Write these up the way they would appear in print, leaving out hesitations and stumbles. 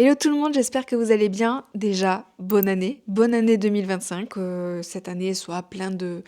Hello tout le monde, j'espère que vous allez bien. Déjà, bonne année 2025. Que cette année soit plein de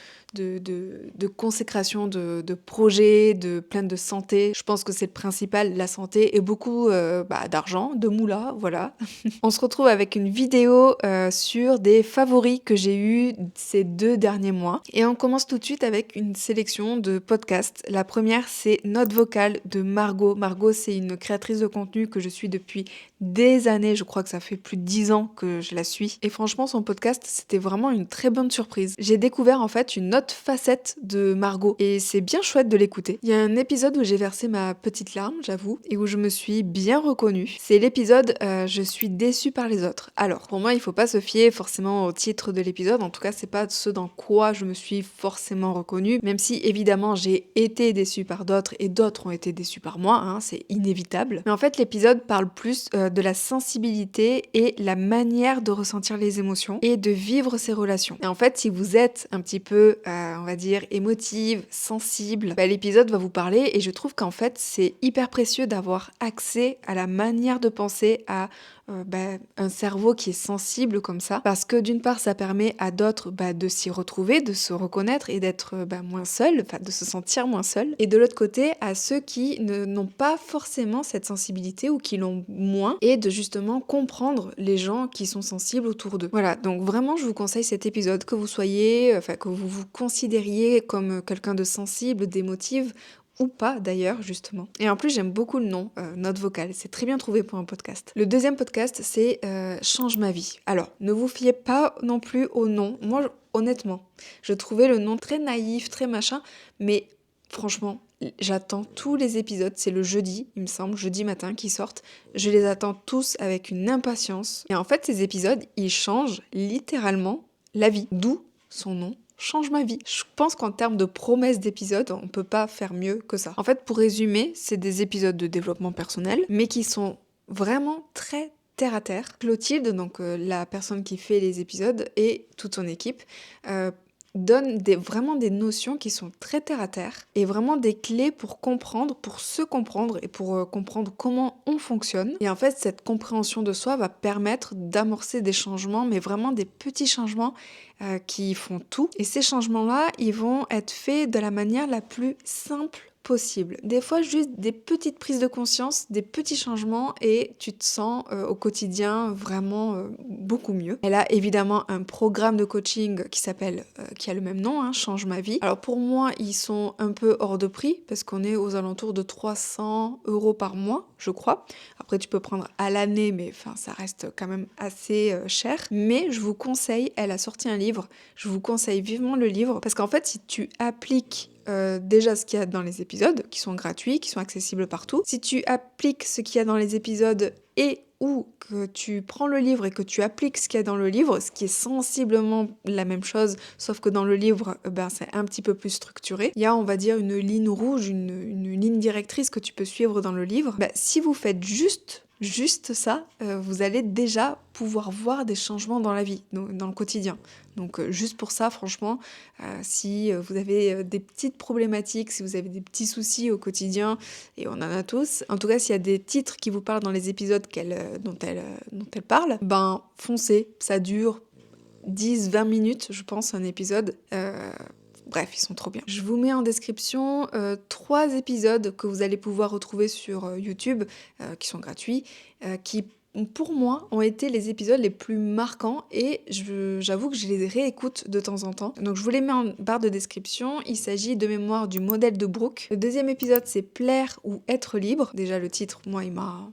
consécration, de projets, plein de santé. Je pense que c'est le principal, la santé et beaucoup d'argent, de moula, voilà. On se retrouve avec une vidéo sur des favoris que j'ai eus ces 2 derniers mois. Et on commence tout de suite avec une sélection de podcasts. La première, c'est Note vocale de Margot. Margot, c'est une créatrice de contenu que je suis depuis des années, je crois que ça fait plus de 10 ans que je la suis. Et franchement, son podcast, c'était vraiment une très bonne surprise. J'ai découvert en fait une autre facette de Margot et c'est bien chouette de l'écouter. Il y a un épisode où j'ai versé ma petite larme, j'avoue, et où je me suis bien reconnue. C'est l'épisode Je suis déçue par les autres. Alors, pour moi, il faut pas se fier forcément au titre de l'épisode, en tout cas, c'est pas ce dans quoi je me suis forcément reconnue, même si évidemment j'ai été déçue par d'autres et d'autres ont été déçus par moi, hein, c'est inévitable. Mais en fait, l'épisode parle plus de la sensibilité et la manière de ressentir les émotions et de vivre ses relations. Et en fait, si vous êtes un petit peu, on va dire, émotive, sensible, l'épisode va vous parler et je trouve qu'en fait, c'est hyper précieux d'avoir accès à la manière de penser, à un cerveau qui est sensible comme ça, parce que d'une part ça permet à d'autres de s'y retrouver, de se reconnaître et d'être moins seul, de se sentir moins seul, et de l'autre côté à ceux qui n'ont pas forcément cette sensibilité ou qui l'ont moins, et de justement comprendre les gens qui sont sensibles autour d'eux. Voilà, donc vraiment je vous conseille cet épisode, que vous soyez, que vous vous considériez comme quelqu'un de sensible, d'émotive, ou pas d'ailleurs justement. Et en plus j'aime beaucoup le nom, Note vocale, c'est très bien trouvé pour un podcast. Le deuxième podcast c'est Change ma vie. Alors ne vous fiez pas non plus au nom, moi honnêtement je trouvais le nom très naïf, très machin, mais franchement j'attends tous les épisodes, c'est le jeudi il me semble, jeudi matin qui sortent, je les attends tous avec une impatience. Et en fait ces épisodes ils changent littéralement la vie, d'où son nom. Change ma vie. Je pense qu'en termes de promesses d'épisodes, on peut pas faire mieux que ça. En fait, pour résumer, c'est des épisodes de développement personnel, mais qui sont vraiment très terre à terre. Clotilde, donc la personne qui fait les épisodes, et toute son équipe, donne vraiment des notions qui sont très terre à terre et vraiment des clés pour comprendre, pour se comprendre et pour comprendre comment on fonctionne. Et en fait, cette compréhension de soi va permettre d'amorcer des changements, mais vraiment des petits changements qui font tout. Et ces changements-là, ils vont être faits de la manière la plus simple possible. Des fois, juste des petites prises de conscience, des petits changements et tu te sens au quotidien vraiment beaucoup mieux. Elle a évidemment un programme de coaching qui a le même nom, hein, Change ma vie. Alors pour moi, ils sont un peu hors de prix parce qu'on est aux alentours de 300 € par mois, je crois. Après, tu peux prendre à l'année, mais ça reste quand même assez cher. Mais je vous conseille, elle a sorti un livre, je vous conseille vivement le livre parce qu'en fait, si tu appliques déjà ce qu'il y a dans les épisodes, qui sont gratuits, qui sont accessibles partout. Si tu appliques ce qu'il y a dans les épisodes et ou que tu prends le livre et que tu appliques ce qu'il y a dans le livre, ce qui est sensiblement la même chose, sauf que dans le livre, c'est un petit peu plus structuré. Il y a, on va dire, une ligne rouge, une ligne directrice que tu peux suivre dans le livre. Si vous faites juste ça, vous allez déjà pouvoir voir des changements dans la vie, dans le quotidien. Donc juste pour ça, franchement, si vous avez des petites problématiques, si vous avez des petits soucis au quotidien, et on en a tous, en tout cas s'il y a des titres qui vous parlent dans les épisodes dont elle parle, foncez, ça dure 10-20 minutes, je pense, un épisode. Bref, ils sont trop bien. Je vous mets en description 3 épisodes que vous allez pouvoir retrouver sur YouTube, qui sont gratuits, qui pour moi ont été les épisodes les plus marquants et j'avoue que je les réécoute de temps en temps. Donc je vous les mets en barre de description. Il s'agit de mémoire du modèle de Brooke. Le deuxième épisode c'est Plaire ou être libre. Déjà le titre, moi il m'a...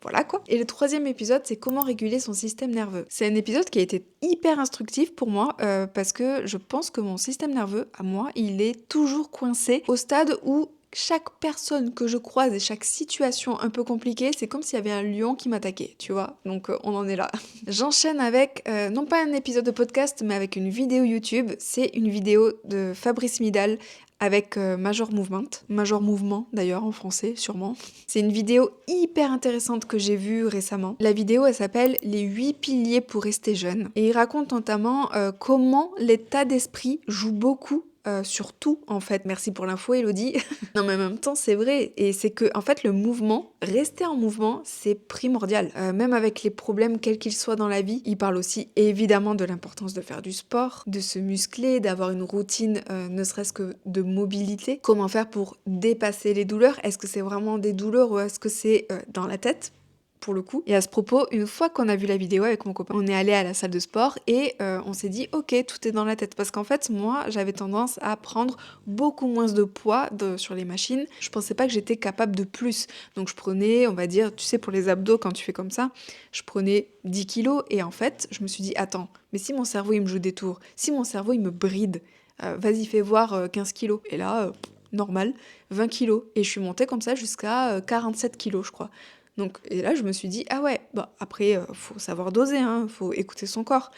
Voilà quoi. Et le troisième épisode, c'est comment réguler son système nerveux. C'est un épisode qui a été hyper instructif pour moi parce que je pense que mon système nerveux, à moi, il est toujours coincé au stade où chaque personne que je croise et chaque situation un peu compliquée, c'est comme s'il y avait un lion qui m'attaquait, tu vois. Donc on en est là. J'enchaîne avec, non pas un épisode de podcast, mais avec une vidéo YouTube. C'est une vidéo de Fabrice Midal avec Major Mouvement d'ailleurs en français sûrement. C'est une vidéo hyper intéressante que j'ai vue récemment. La vidéo elle s'appelle Les 8 piliers pour rester jeune et il raconte notamment comment l'état d'esprit joue beaucoup sur tout en fait. Merci pour l'info Elodie. Non mais en même temps c'est vrai et c'est que en fait le mouvement, rester en mouvement, c'est primordial. Même avec les problèmes quels qu'ils soient dans la vie, il parle aussi évidemment de l'importance de faire du sport, de se muscler, d'avoir une routine ne serait-ce que de mobilité. Comment faire pour dépasser les douleurs? Est-ce que c'est vraiment des douleurs ou est-ce que c'est dans la tête? Pour le coup. Et à ce propos, une fois qu'on a vu la vidéo avec mon copain, on est allé à la salle de sport et on s'est dit ok, tout est dans la tête. Parce qu'en fait, moi, j'avais tendance à prendre beaucoup moins de poids sur les machines. Je pensais pas que j'étais capable de plus. Donc je prenais, on va dire, tu sais, pour les abdos, quand tu fais comme ça, je prenais 10 kilos et en fait, je me suis dit attends, mais si mon cerveau il me joue des tours, si mon cerveau il me bride, vas-y, fais voir 15 kilos. Et là, normal, 20 kilos. Et je suis montée comme ça jusqu'à 47 kilos, je crois. Donc, et là, je me suis dit, ah ouais, bah après, faut savoir doser, hein, faut écouter son corps.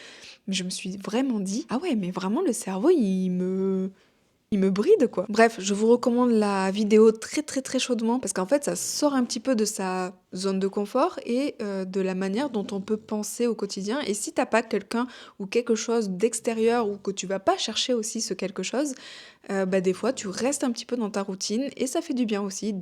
Mais je me suis vraiment dit, ah ouais, mais vraiment, le cerveau, il me bride, quoi. Bref, je vous recommande la vidéo très très très chaudement parce qu'en fait, ça sort un petit peu de sa zone de confort et de la manière dont on peut penser au quotidien. Et si t'as pas quelqu'un ou quelque chose d'extérieur ou que tu vas pas chercher aussi ce quelque chose, bah des fois, tu restes un petit peu dans ta routine et ça fait du bien aussi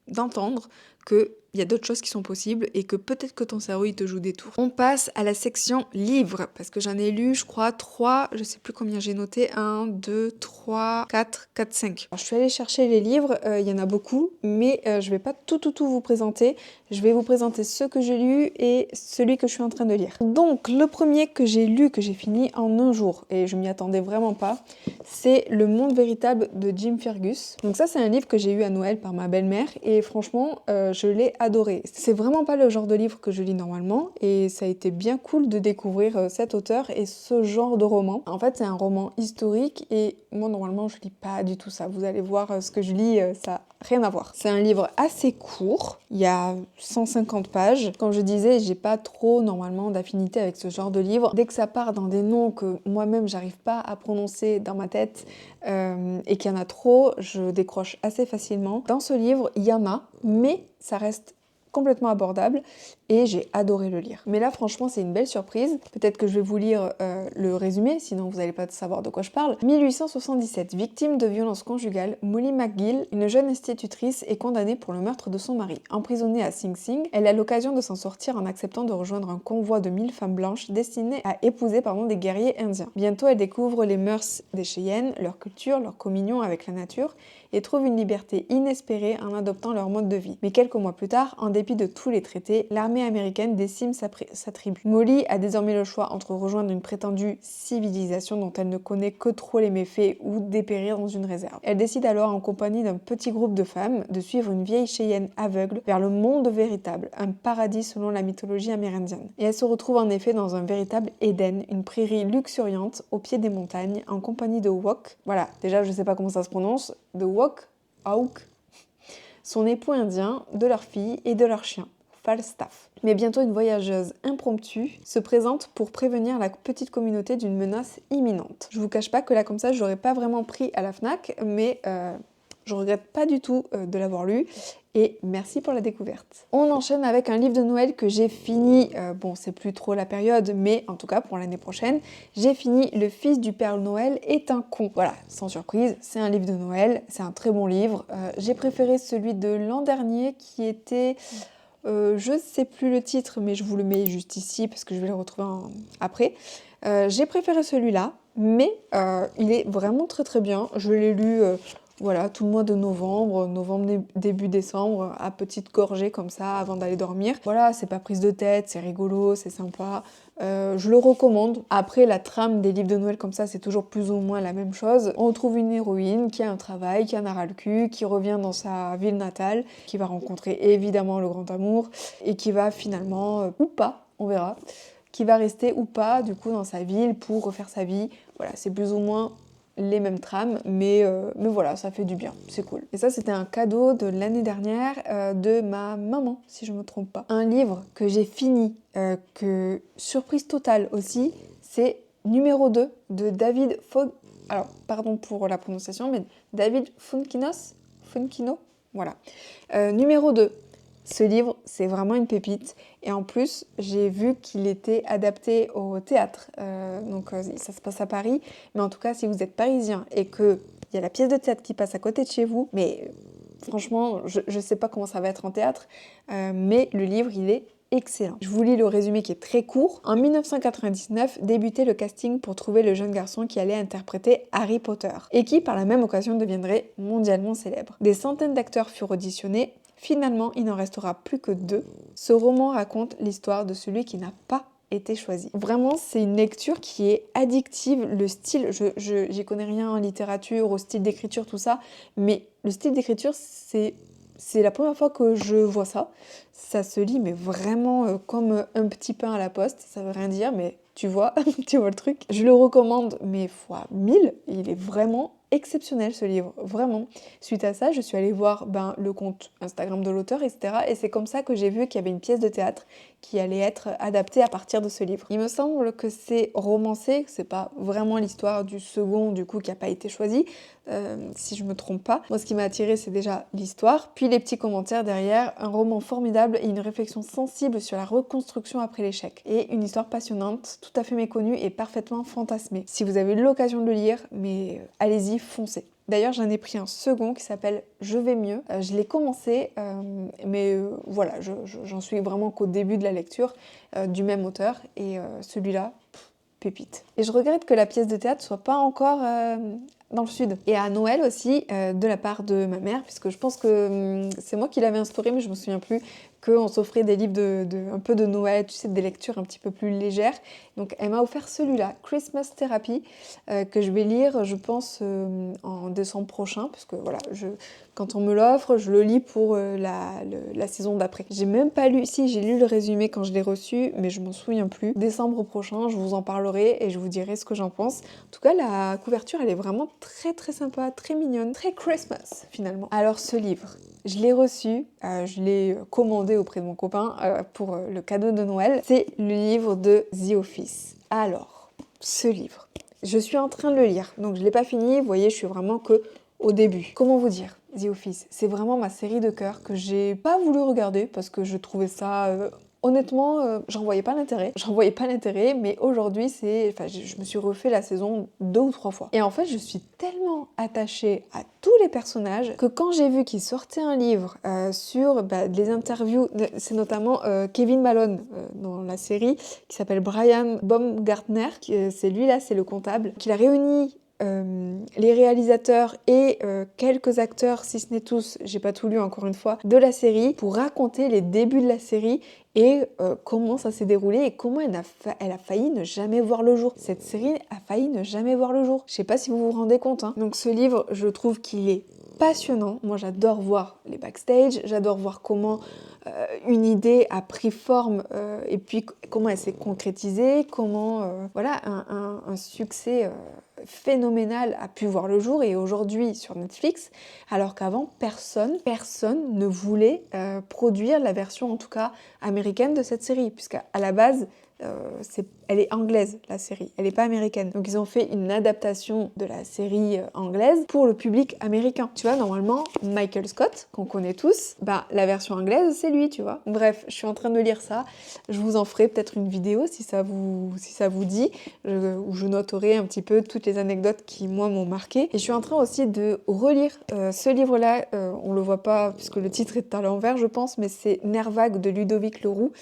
d'entendre qu'il y a d'autres choses qui sont possibles et que peut-être que ton cerveau il te joue des tours. On passe à la section livres parce que j'en ai lu je crois 3, je sais plus combien j'ai noté, 1, 2, 3, 4, 4, 5. Alors, je suis allée chercher les livres, il y en a beaucoup mais je vais pas tout vous présenter. Je vais vous présenter ceux que j'ai lus et celui que je suis en train de lire. Donc le premier que j'ai lu, que j'ai fini en un jour et je m'y attendais vraiment pas, c'est Le Monde Véritable de Jim Fergus. Donc ça c'est un livre que j'ai eu à Noël par ma belle-mère et franchement je l'ai adoré. C'est vraiment pas le genre de livre que je lis normalement et ça a été bien cool de découvrir cet auteur et ce genre de roman. En fait c'est un roman historique et moi normalement je lis pas du tout ça. Vous allez voir ce que je lis, ça rien à voir. C'est un livre assez court, il y a 150 pages. Comme je disais, j'ai pas trop normalement d'affinité avec ce genre de livre. Dès que ça part dans des noms que moi-même j'arrive pas à prononcer dans ma tête et qu'il y en a trop, je décroche assez facilement. Dans ce livre, il y en a, mais ça reste complètement abordable et j'ai adoré le lire. Mais là franchement c'est une belle surprise. Peut-être que je vais vous lire le résumé, sinon vous n'allez pas savoir de quoi je parle. 1877, victime de violences conjugales, Molly McGill, une jeune institutrice, est condamnée pour le meurtre de son mari. Emprisonnée à Sing Sing, elle a l'occasion de s'en sortir en acceptant de rejoindre un convoi de 1000 femmes blanches destinées à épouser des guerriers indiens. Bientôt elle découvre les mœurs des Cheyennes, leur culture, leur communion avec la nature et trouve une liberté inespérée en adoptant leur mode de vie. Mais quelques mois plus tard, en dépit de tous les traités, l'armée américaine décime sa tribu. Molly a désormais le choix entre rejoindre une prétendue civilisation dont elle ne connaît que trop les méfaits ou dépérir dans une réserve. Elle décide alors en compagnie d'un petit groupe de femmes de suivre une vieille Cheyenne aveugle vers le monde véritable, un paradis selon la mythologie amérindienne. Et elle se retrouve en effet dans un véritable Éden, une prairie luxuriante au pied des montagnes en compagnie de Wok. Voilà, déjà je sais pas comment ça se prononce, de Wok, Auk, son époux indien, de leur fille et de leur chien, Falstaff. Mais bientôt une voyageuse impromptue se présente pour prévenir la petite communauté d'une menace imminente. Je vous cache pas que là comme ça je l'aurais pas vraiment pris à la Fnac, mais je regrette pas du tout de l'avoir lu et merci pour la découverte. On enchaîne avec un livre de Noël que j'ai fini, bon c'est plus trop la période, mais en tout cas pour l'année prochaine, j'ai fini Le Fils du Père Noël est un con. Voilà, sans surprise, c'est un livre de Noël, c'est un très bon livre. J'ai préféré celui de l'an dernier qui était... je sais plus le titre, mais je vous le mets juste ici parce que je vais le retrouver après. J'ai préféré celui-là, mais il est vraiment très très bien. Je l'ai lu voilà, tout le mois de novembre, début décembre, à petite gorgée comme ça avant d'aller dormir. Voilà, c'est pas prise de tête, c'est rigolo, c'est sympa. Je le recommande. Après, la trame des livres de Noël comme ça, c'est toujours plus ou moins la même chose. On trouve une héroïne qui a un travail, qui en a ras le cul, qui revient dans sa ville natale, qui va rencontrer évidemment le grand amour et qui va finalement, ou pas, on verra, qui va rester ou pas du coup dans sa ville pour refaire sa vie. Voilà, c'est plus ou moins les mêmes trames, mais voilà, ça fait du bien, c'est cool. Et ça, c'était un cadeau de l'année dernière de ma maman, si je me trompe pas. Un livre que j'ai fini, que surprise totale aussi, c'est numéro 2 de David Alors, pardon pour la prononciation, mais David Funkino, voilà. Numéro 2, Ce livre, c'est vraiment une pépite. Et en plus, j'ai vu qu'il était adapté au théâtre. Ça se passe à Paris. Mais en tout cas, si vous êtes parisien et qu'il y a la pièce de théâtre qui passe à côté de chez vous, mais franchement, je ne sais pas comment ça va être en théâtre, mais le livre, il est excellent. Je vous lis le résumé qui est très court. En 1999, débutait le casting pour trouver le jeune garçon qui allait interpréter Harry Potter et qui, par la même occasion, deviendrait mondialement célèbre. Des centaines d'acteurs furent auditionnés. Finalement, il n'en restera plus que 2. Ce roman raconte l'histoire de celui qui n'a pas été choisi. Vraiment, c'est une lecture qui est addictive. Le style, j'y connais rien en littérature, au style d'écriture, tout ça, mais le style d'écriture, c'est la première fois que je vois ça. Ça se lit, mais vraiment comme un petit pain à la poste. Ça veut rien dire, mais tu vois, tu vois le truc. Je le recommande, mais fois 1000. Il est vraiment exceptionnel ce livre, vraiment. Suite à ça, je suis allée voir le compte Instagram de l'auteur, etc. Et c'est comme ça que j'ai vu qu'il y avait une pièce de théâtre qui allait être adaptée à partir de ce livre. Il me semble que c'est romancé, que c'est pas vraiment l'histoire du second, du coup, qui n'a pas été choisi, si je me trompe pas. Moi, ce qui m'a attiré, c'est déjà l'histoire, puis les petits commentaires derrière, un roman formidable et une réflexion sensible sur la reconstruction après l'échec. Et une histoire passionnante, tout à fait méconnue et parfaitement fantasmée. Si vous avez l'occasion de le lire, mais allez-y, foncez. D'ailleurs, j'en ai pris un second qui s'appelle Je vais mieux. Je l'ai commencé, mais voilà, j'en suis vraiment qu'au début de la lecture du même auteur. Et celui-là, pépite. Et je regrette que la pièce de théâtre soit pas encore dans le sud. Et à Noël aussi, de la part de ma mère, puisque je pense que c'est moi qui l'avais instauré, mais je me souviens plus, qu'on s'offrait des livres un peu de Noël, tu sais, des lectures un petit peu plus légères. Donc elle m'a offert celui-là, Christmas Therapy, que je vais lire, je pense, en décembre prochain, parce que voilà, quand on me l'offre, je le lis pour la saison d'après. J'ai même pas lu, si j'ai lu le résumé quand je l'ai reçu, mais je m'en souviens plus. Décembre prochain, je vous en parlerai et je vous dirai ce que j'en pense. En tout cas, la couverture, elle est vraiment très très sympa, très mignonne, très Christmas finalement. Alors ce livre, je l'ai reçu, je l'ai commandé auprès de mon copain pour le cadeau de Noël. C'est le livre de The Office. Alors, ce livre, je suis en train de le lire, donc je l'ai pas fini, vous voyez, je suis vraiment que au début. Comment vous dire ? The Office, c'est vraiment ma série de cœur que j'ai pas voulu regarder parce que je trouvais ça... Honnêtement, j'en voyais pas l'intérêt. Mais aujourd'hui, je me suis refait la saison 2 ou 3 fois. Et en fait, je suis tellement attachée à tous les personnages que quand j'ai vu qu'il sortait un livre sur des interviews, c'est notamment Kevin Malone dans la série, qui s'appelle Brian Baumgartner, c'est lui là, c'est le comptable, qu'il a réuni les réalisateurs et quelques acteurs, si ce n'est tous, j'ai pas tout lu encore une fois, de la série pour raconter les débuts de la série et comment ça s'est déroulé et comment elle a failli ne jamais voir le jour. Cette série a failli ne jamais voir le jour. Je sais pas si vous vous rendez compte, hein. Donc ce livre, je trouve qu'il est passionnant. Moi, j'adore voir les backstage, j'adore voir comment une idée a pris forme et puis comment elle s'est concrétisée, comment un succès phénoménal a pu voir le jour et aujourd'hui sur Netflix, alors qu'avant personne ne voulait produire la version en tout cas américaine de cette série, puisqu'à la base elle est anglaise la série, elle n'est pas américaine. Donc ils ont fait une adaptation de la série anglaise pour le public américain. Tu vois, normalement, Michael Scott, qu'on connaît tous, la version anglaise, c'est lui, tu vois. Bref, je suis en train de lire ça. Je vous en ferai peut-être une vidéo si ça vous dit, où je noterai un petit peu toutes les anecdotes qui, moi, m'ont marqué. Et je suis en train aussi de relire ce livre-là. On le voit pas puisque le titre est à l'envers, je pense, mais c'est Nervague de Ludovic Leroux,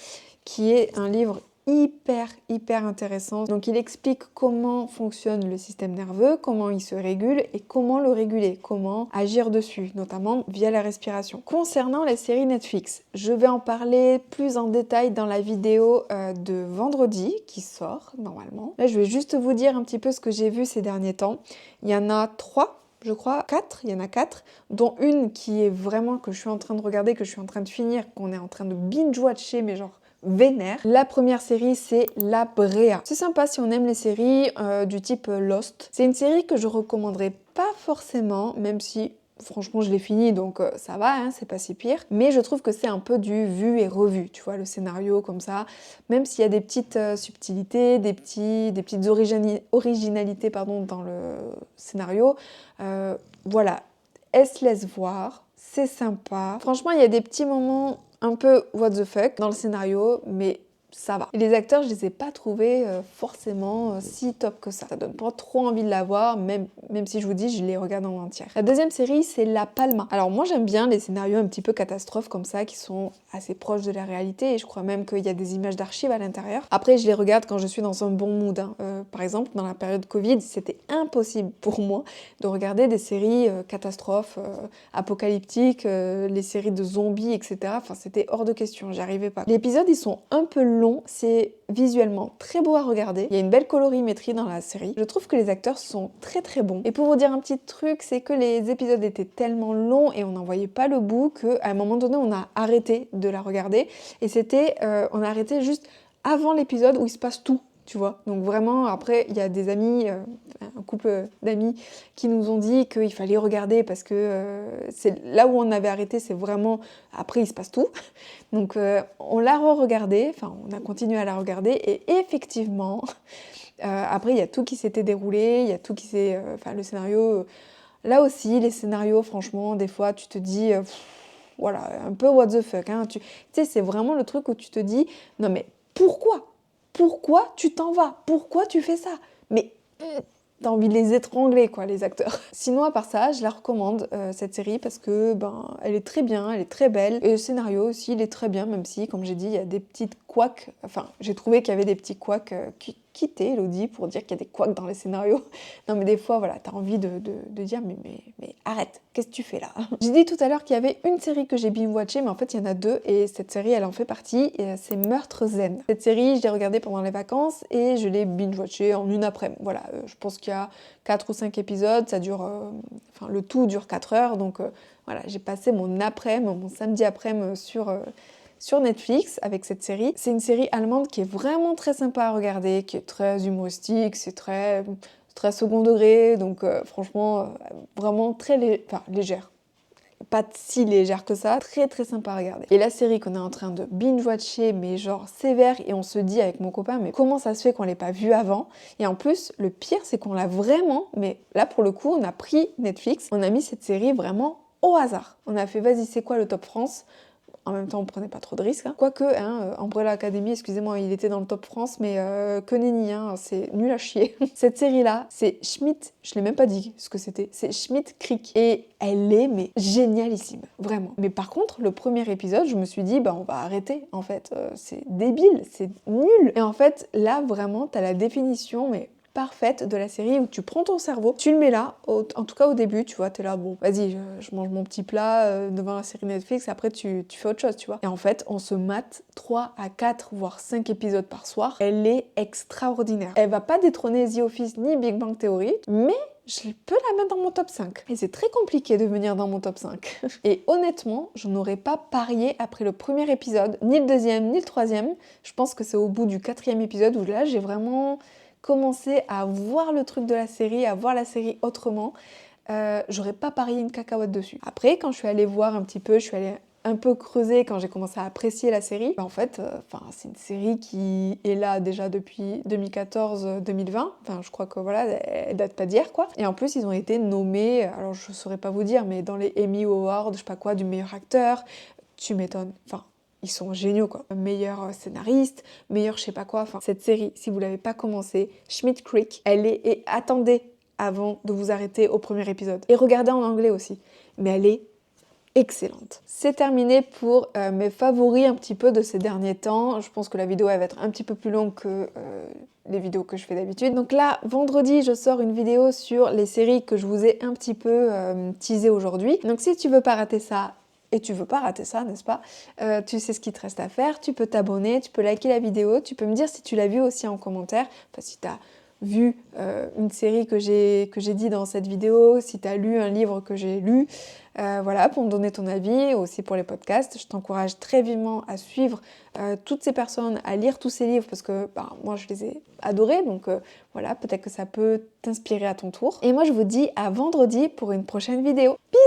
qui est un livre hyper intéressant. Donc il explique comment fonctionne le système nerveux, comment il se régule et comment le réguler, comment agir dessus, notamment via la respiration. Concernant les séries Netflix, je vais en parler plus en détail dans la vidéo de vendredi qui sort normalement. Là je vais juste vous dire un petit peu ce que j'ai vu ces derniers temps. Il y en a 3. Je crois, il y en a 4, dont une qui est vraiment que je suis en train de regarder, que je suis en train de finir, qu'on est en train de binge-watcher, mais genre vénère. La première série, c'est La Brea. C'est sympa si on aime les séries du type Lost. C'est une série que je recommanderais pas forcément, même si franchement je l'ai fini donc ça va, hein, c'est pas si pire. Mais je trouve que c'est un peu du vu et revu, tu vois, le scénario comme ça. Même s'il y a des petites subtilités, des petites originalités dans le scénario. Voilà, elle se laisse voir, c'est sympa. Franchement, il y a des petits moments un peu what the fuck dans le scénario, mais ça va. Et les acteurs, je les ai pas trouvés forcément si top que ça. Ça donne pas trop envie de la voir, même si je vous dis, je les regarde en entière. La deuxième série, c'est La Palma. Alors moi, j'aime bien les scénarios un petit peu catastrophes comme ça, qui sont assez proches de la réalité, et je crois même qu'il y a des images d'archives à l'intérieur. Après, je les regarde quand je suis dans un bon mood. Par exemple, dans la période Covid, c'était impossible pour moi de regarder des séries catastrophes, apocalyptiques, les séries de zombies, etc. Enfin, c'était hors de question, j'y arrivais pas. Les épisodes, ils sont un peu longs, c'est visuellement très beau à regarder. Il y a une belle colorimétrie dans la série. Je trouve que les acteurs sont très très bons. Et pour vous dire un petit truc, c'est que les épisodes étaient tellement longs et on n'en voyait pas le bout qu'à un moment donné, on a arrêté de la regarder. Et on a arrêté juste avant l'épisode où il se passe tout. Tu vois, donc vraiment, après, il y a des amis, un couple d'amis qui nous ont dit qu'il fallait regarder parce que c'est là où on avait arrêté, c'est vraiment, après il se passe tout. Donc on l'a re-regardé, enfin on a continué à la regarder et effectivement, après il y a tout qui s'était déroulé, il y a tout qui s'est, enfin le scénario, là aussi les scénarios, franchement, des fois tu te dis, voilà, un peu what the fuck, hein, tu sais, c'est vraiment le truc où tu te dis, non mais pourquoi tu t'en vas? Pourquoi tu fais ça? Mais t'as envie de les étrangler, quoi, les acteurs. Sinon, à part ça, je la recommande, cette série, parce que, elle est très bien, elle est très belle. Et le scénario aussi, il est très bien, même si, comme j'ai dit, il y a des petites couacs. Enfin, j'ai trouvé qu'il y avait des petits couacs quitter Elodie pour dire qu'il y a des couacs dans les scénarios. Non mais des fois, voilà, t'as envie de dire mais arrête, qu'est-ce que tu fais là? J'ai dit tout à l'heure qu'il y avait une série que j'ai binge-watchée, mais en fait il y en a deux et cette série elle en fait partie, et c'est Meurtre Zen. Cette série, je l'ai regardée pendant les vacances et je l'ai binge-watchée en une après-midi. Voilà, je pense qu'il y a 4 ou 5 épisodes, ça dure, enfin le tout dure 4 heures, donc voilà, j'ai passé mon après-midi, mon samedi après-midi sur Netflix avec cette série. C'est une série allemande qui est vraiment très sympa à regarder, qui est très humoristique, c'est très second degré, donc franchement vraiment très légère. Pas si légère que ça, très très sympa à regarder. Et la série qu'on est en train de binge-watcher, mais genre sévère, et on se dit avec mon copain, mais comment ça se fait qu'on l'ait pas vu avant? Et en plus, le pire, c'est qu'on l'a vraiment, mais là pour le coup, on a pris Netflix, on a mis cette série vraiment au hasard. On a fait, vas-y, c'est quoi le Top France? En même temps, on prenait pas trop de risques. Hein. Quoique, Umbrella Academy, excusez-moi, il était dans le Top France, mais que nenni, hein, c'est nul à chier. Cette série-là, c'est Schmidt, je l'ai même pas dit ce que c'était, c'est Schmidt Creek. Et elle est, mais génialissime, vraiment. Mais par contre, le premier épisode, je me suis dit, on va arrêter, en fait. C'est débile, c'est nul. Et en fait, là, vraiment, t'as la définition, mais parfaite de la série où tu prends ton cerveau, tu le mets là, en tout cas au début, tu vois, t'es là, bon, vas-y, je mange mon petit plat devant la série Netflix, après tu fais autre chose, tu vois. Et en fait, on se mate 3 à 4, voire 5 épisodes par soir. Elle est extraordinaire. Elle va pas détrôner The Office ni Big Bang Theory, mais je peux la mettre dans mon top 5. Et c'est très compliqué de venir dans mon top 5. Et honnêtement, je n'aurais pas parié après le premier épisode, ni le deuxième, ni le troisième. Je pense que c'est au bout du 4e épisode où là, j'ai vraiment commencer à voir le truc de la série, à voir la série autrement, j'aurais pas parié une cacahuète dessus. Après, quand je suis allée voir un petit peu, je suis allée un peu creuser quand j'ai commencé à apprécier la série. En fait, c'est une série qui est là déjà depuis 2014-2020. Enfin, je crois que voilà, elle date pas d'hier, quoi. Et en plus, ils ont été nommés, alors je saurais pas vous dire, mais dans les Emmy Awards, je sais pas quoi, du meilleur acteur. Tu m'étonnes. Enfin, ils sont géniaux, quoi. Meilleur scénariste, meilleur je sais pas quoi. Enfin, cette série, si vous l'avez pas commencé, Schmidt Creek, elle est... Et attendez avant de vous arrêter au premier épisode. Et regardez en anglais aussi. Mais elle est excellente. C'est terminé pour mes favoris un petit peu de ces derniers temps. Je pense que la vidéo elle va être un petit peu plus longue que les vidéos que je fais d'habitude. Donc là, vendredi, je sors une vidéo sur les séries que je vous ai un petit peu teasées aujourd'hui. Donc si tu veux pas rater ça, et tu veux pas rater ça, n'est-ce pas? Tu sais ce qu'il te reste à faire, tu peux t'abonner, tu peux liker la vidéo, tu peux me dire si tu l'as vue aussi en commentaire, enfin si tu as vu une série que j'ai dit dans cette vidéo, si tu as lu un livre que j'ai lu, voilà, pour me donner ton avis, aussi pour les podcasts. Je t'encourage très vivement à suivre toutes ces personnes, à lire tous ces livres, parce que moi je les ai adorés, donc voilà, peut-être que ça peut t'inspirer à ton tour. Et moi je vous dis à vendredi pour une prochaine vidéo. Bisous!